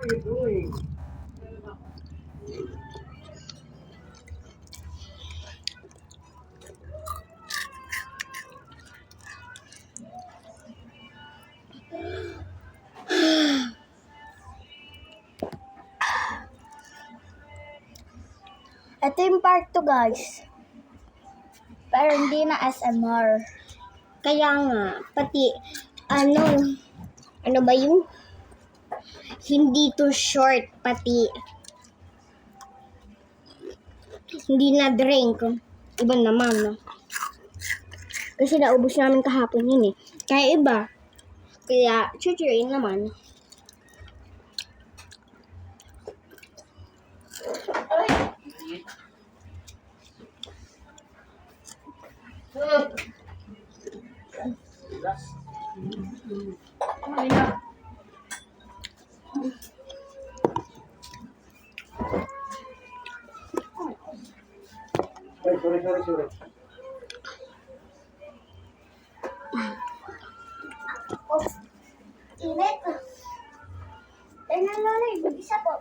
Ito yung part 2, guys. Pero hindi na SMR. Kaya nga, pati, ano ba yung, hindi to short, pati, hindi na drink. Iba naman, no? Kasi naubos namin kahapon yun eh. Kaya iba. Kaya, chuchurin naman. Sorry. Oh, init. Tingnan mo na, isa po.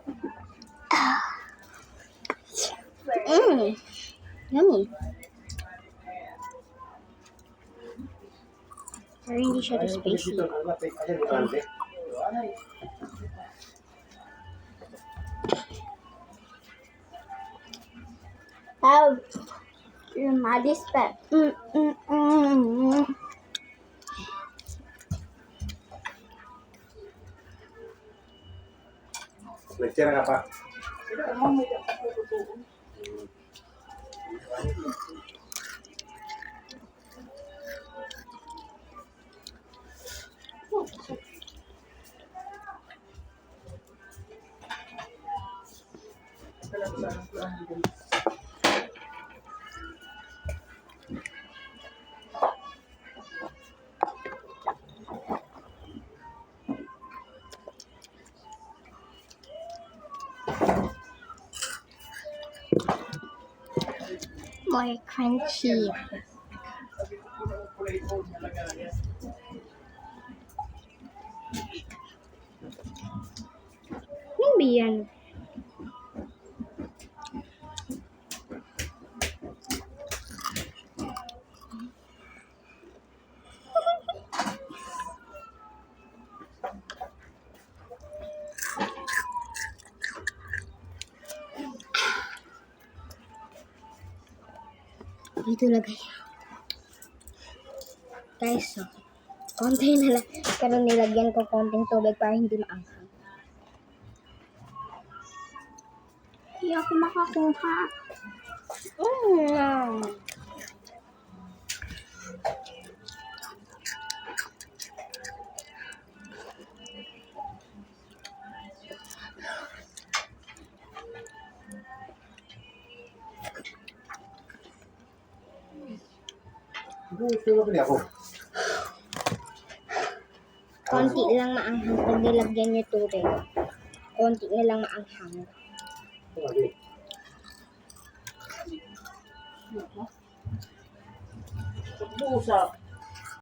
Yummy. Pero hindi siya too spicy. Have your Maddie's pet. Nagtira ka pa. More crunchy. Ano ba yan? Dito lagay. Guys, so, konti na lang. Pero nilagyan ko konting tubig para hindi maanghang. Hindi ako makakuha. Konti lang maanghang pag nilagyan niyo tubig. Konti na lang maanghang. Busa.